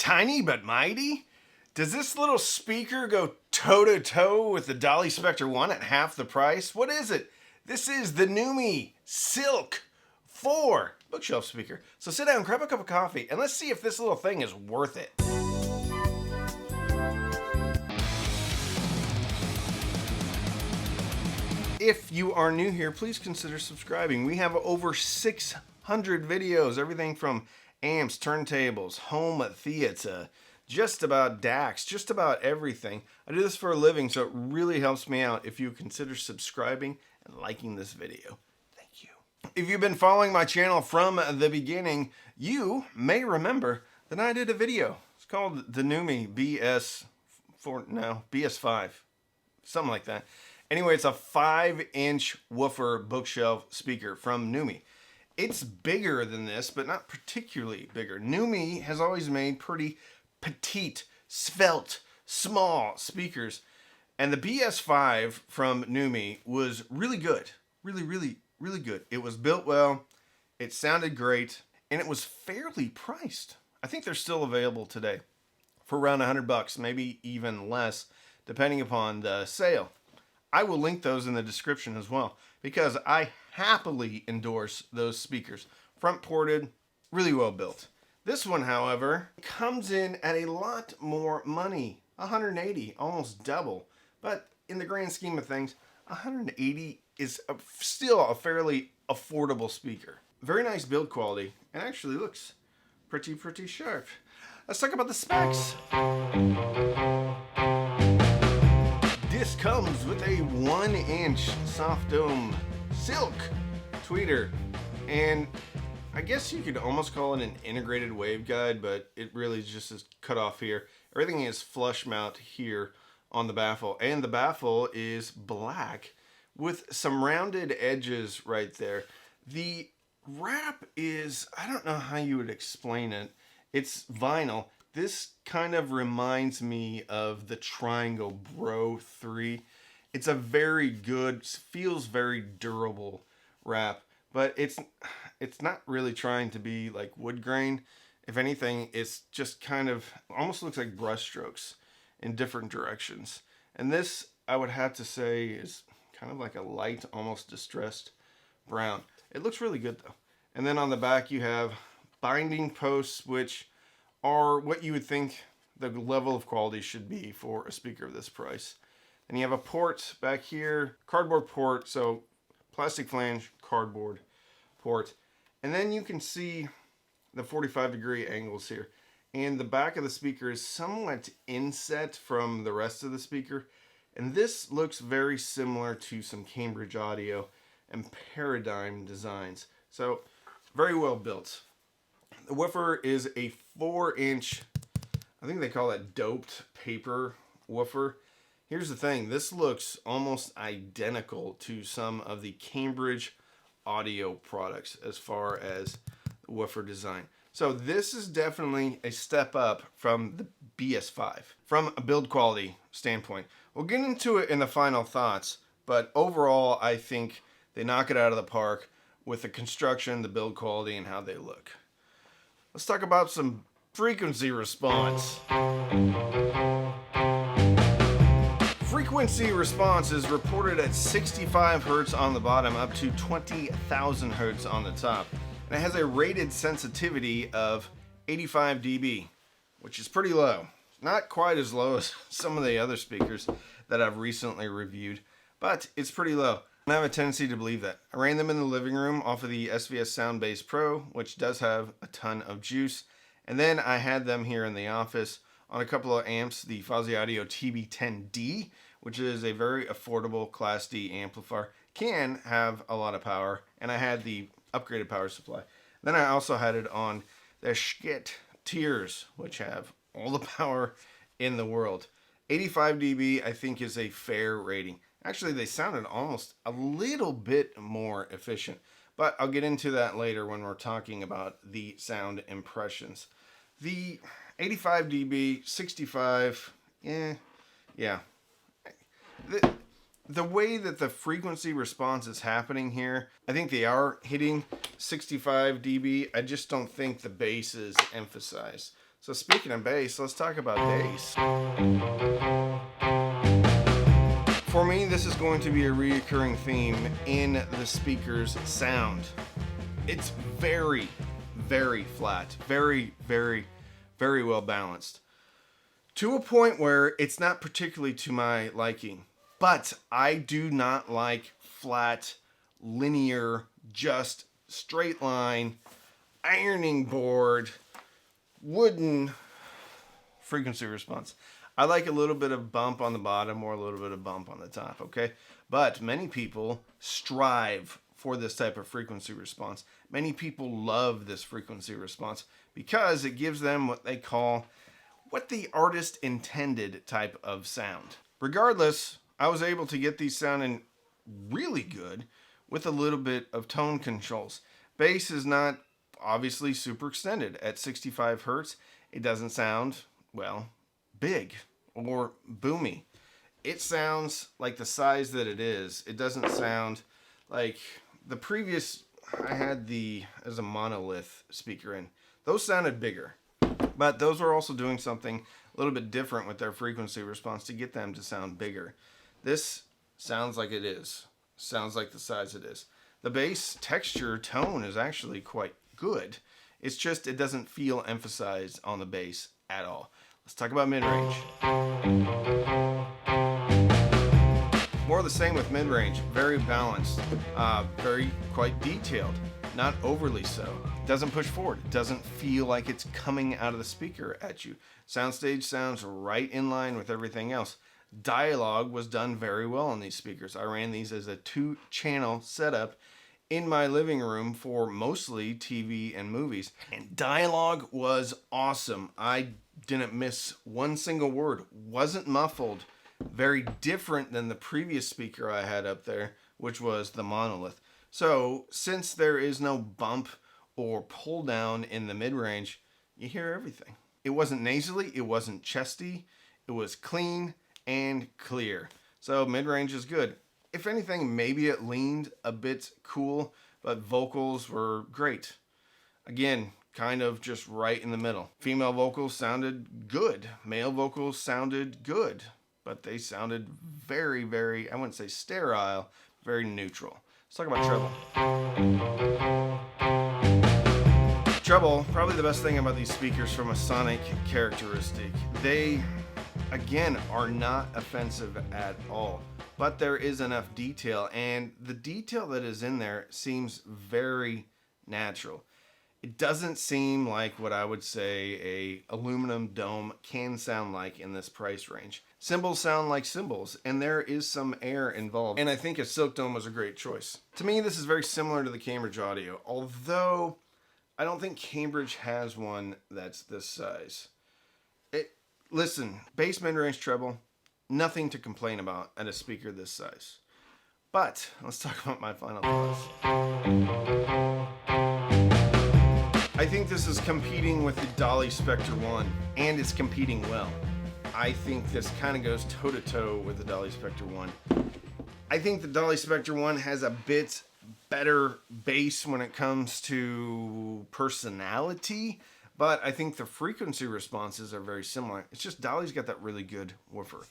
Tiny but mighty? Does this little speaker go toe-to-toe with the Dali Spectre 1 at half the price? What is it? This is the Neumi Silk 4 bookshelf speaker. So sit down, grab a cup of coffee, and let's see if this little thing is worth it. If you are new here, please consider subscribing. We have over 600 videos, everything from amps, turntables, home theater, just about DACs, just about everything. I do this for a living, so it really helps me out if you consider subscribing and liking this video. Thank you. If you've been following my channel from the beginning, you may remember that I did a video. It's called the Neumi BS5, something like that. Anyway, it's a 5-inch woofer bookshelf speaker from Neumi. It's bigger than this, but not particularly bigger. Neumi has always made pretty petite, svelte, small speakers. And the BS5 from Neumi was really good. Really good. It was built well, it sounded great, and it was fairly priced. I think they're still available today for around $100, maybe even less, depending upon the sale. I will link those in the description as well, because I happily endorse those speakers. Front ported, really well built. This one, however, comes in at a lot more money. $180, almost double. But in the grand scheme of things, $180 is still a fairly affordable speaker. Very nice build quality, and actually looks pretty sharp. Let's talk about the specs. This comes with a 1-inch soft dome silk tweeter, and I guess you could almost call it an integrated waveguide, but it really just is cut off here. Everything is flush mount here on the baffle, and the baffle is black with some rounded edges right there. The wrap is, I don't know how you would explain it. It's vinyl. This kind of reminds me of the Triangle Bro 3. It's a very good, feels very durable wrap, but it's not really trying to be like wood grain. If anything, it's just kind of almost looks like brush strokes in different directions. And this, I would have to say, is kind of like a light, almost distressed brown. It looks really good though. And then on the back you have binding posts, which are what you would think the level of quality should be for a speaker of this price. And you have a port back here, cardboard port, so plastic flange, cardboard port. And then you can see the 45-degree angles here. And the back of the speaker is somewhat inset from the rest of the speaker. And this looks very similar to some Cambridge Audio and Paradigm designs. So very well built. The woofer is a 4-inch, I think they call it doped paper woofer. Here's the thing, this looks almost identical to some of the Cambridge Audio products as far as the woofer design. So this is definitely a step up from the BS5 from a build quality standpoint. We'll get into it in the final thoughts, but overall I think they knock it out of the park with the construction, the build quality, and how they look. Let's talk about some frequency response. Frequency response is reported at 65 Hertz on the bottom up to 20,000 Hertz on the top. And it has a rated sensitivity of 85 dB, which is pretty low. Not quite as low as some of the other speakers that I've recently reviewed, but it's pretty low. I have a tendency to believe that. I ran them in the living room off of the SVS Soundbase Pro, which does have a ton of juice. And then I had them here in the office on a couple of amps, the Fuzzy Audio TB10D, which is a very affordable Class D amplifier. Can have a lot of power, and I had the upgraded power supply. Then I also had it on the Schmidt Tears, which have all the power in the world. 85 dB I think is a fair rating. Actually, they sounded almost a little bit more efficient, but I'll get into that later when we're talking about the sound impressions. The 85 dB, 65, yeah. The way that the frequency response is happening here, I think they are hitting 65 dB. I just don't think the bass is emphasized. So speaking of bass, let's talk about bass. For me, this is going to be a reoccurring theme in the speaker's sound. It's very, very flat, very, very, very well balanced. To a point where it's not particularly to my liking. But I do not like flat, linear, just straight line, ironing board, wooden frequency response. I like a little bit of bump on the bottom or a little bit of bump on the top, okay? But many people strive for this type of frequency response. Many people love this frequency response because it gives them what they call what the artist intended type of sound. Regardless, I was able to get these sounding really good with a little bit of tone controls. Bass is not obviously super extended. At 65 hertz, it doesn't sound, well, big or boomy. It sounds like the size that it is. It doesn't sound like the previous, I had as a monolith speaker in. Those sounded bigger, but those are also doing something a little bit different with their frequency response to get them to sound bigger. This sounds like it is. Sounds like the size it is. The bass texture tone is actually quite good. It's just it doesn't feel emphasized on the bass at all. Let's talk about mid-range. More of the same with mid-range. Very balanced, very quite detailed, not overly so. Doesn't push forward. It doesn't feel like it's coming out of the speaker at you. Soundstage sounds right in line with everything else. Dialogue was done very well on these speakers. I ran these as a 2-channel setup in my living room for mostly TV and movies. And dialogue was awesome. I didn't miss one single word. Wasn't muffled. Very different than the previous speaker I had up there, which was the monolith. So since there is no bump or pull down in the mid-range, you hear everything. It wasn't nasally, it wasn't chesty, it was clean and clear. So mid-range is good. If anything, maybe it leaned a bit cool, but vocals were great. Again, kind of just right in the middle. Female vocals sounded good. Male vocals sounded good, but they sounded very, very, I wouldn't say sterile, very neutral. Let's talk about treble. Treble, probably the best thing about these speakers from a sonic characteristic. They, again, are not offensive at all, but there is enough detail, and the detail that is in there seems very natural. It doesn't seem like what I would say a aluminum dome can sound like in this price range. Cymbals sound like cymbals, and there is some air involved, and I think a silk dome was a great choice. To me, this is very similar to the Cambridge Audio, although I don't think Cambridge has one that's this size. Listen, bass, mid-range, treble, nothing to complain about at a speaker this size. But let's talk about my final thoughts. I think this is competing with the Dali Spectre 1, and it's competing well. I think this kind of goes toe-to-toe with the Dali Spectre 1. I think the Dali Spectre 1 has a bit better bass when it comes to personality, but I think the frequency responses are very similar. It's just Dali's got that really good woofer.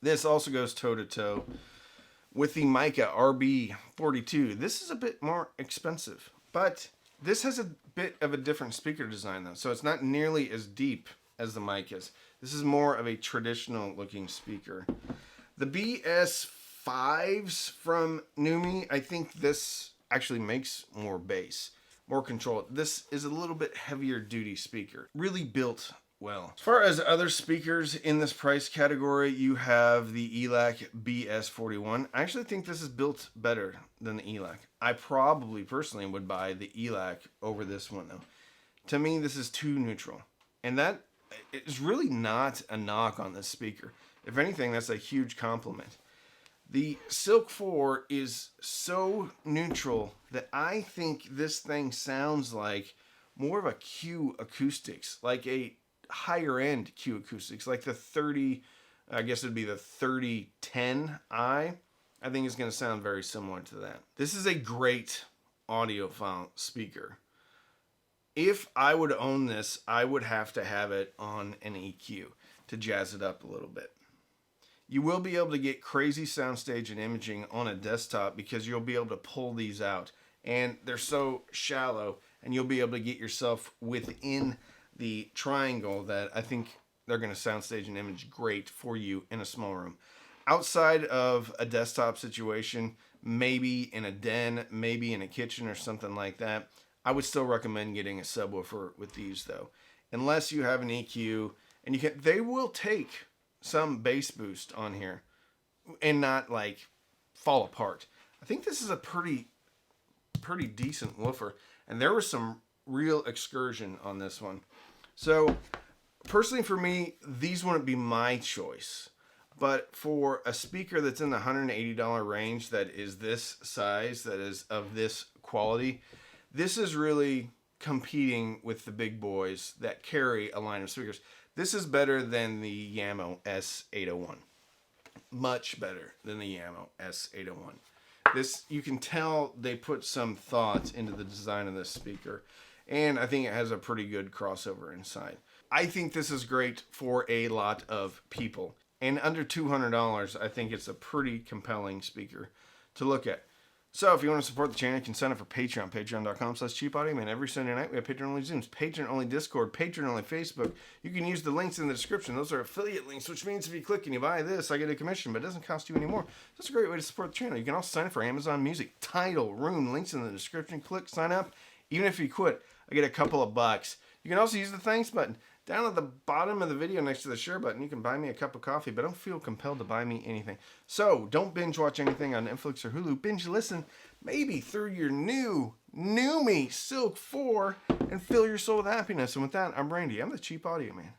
This also goes toe-to-toe with the Mica RB42. This is a bit more expensive, but this has a bit of a different speaker design though, so it's not nearly as deep as the Micas. This is more of a traditional looking speaker. The BS5s from Neumi, I think this actually makes more bass, more control. This is a little bit heavier duty speaker, really built well. As far as other speakers in this price category, you have the ELAC BS41. I actually think this is built better than the ELAC. I probably personally would buy the ELAC over this one though. To me, this is too neutral, and that is really not a knock on this speaker. If anything, that's a huge compliment. The Silk 4 is so neutral that I think this thing sounds like more of a Q acoustics, like a higher end Q acoustics, like the 30, I guess it'd be the 3010i. I think it's going to sound very similar to that. This is a great audiophile speaker. If I would own this, I would have to have it on an EQ to jazz it up a little bit. You will be able to get crazy soundstage and imaging on a desktop because you'll be able to pull these out, and they're so shallow, and you'll be able to get yourself within the triangle that I think they're going to soundstage and image great for you in a small room. Outside of a desktop situation, maybe in a den, maybe in a kitchen or something like that, I would still recommend getting a subwoofer with these though. Unless you have an EQ, and they will take some bass boost on here and not like fall apart. I think this is a pretty decent woofer, and there was some real excursion on this one. So personally for me, these wouldn't be my choice. But for a speaker that's in the $180 range, that is this size, that is of this quality, this is really competing with the big boys that carry a line of speakers. This is better than the Yamo S801. Much better than the Yamo S801. This, you can tell they put some thought into the design of this speaker, and I think it has a pretty good crossover inside. I think this is great for a lot of people. And under $200, I think it's a pretty compelling speaker to look at. So if you want to support the channel, you can sign up for Patreon. Patreon.com/cheapaudioman. Every Sunday night we have Patreon-only Zooms, Patreon-only Discord, Patreon-only Facebook. You can use the links in the description. Those are affiliate links, which means if you click and you buy this, I get a commission, but it doesn't cost you any more. That's a great way to support the channel. You can also sign up for Amazon Music. Tidal, Room, links in the description. Click, sign up. Even if you quit, I get a couple of bucks. You can also use the thanks button. Down at the bottom of the video next to the share button, you can buy me a cup of coffee, but don't feel compelled to buy me anything. So don't binge watch anything on Netflix or Hulu. Binge listen maybe through your new Neumi Silk 4 and fill your soul with happiness. And with that, I'm Randy. I'm the Cheap Audio Man.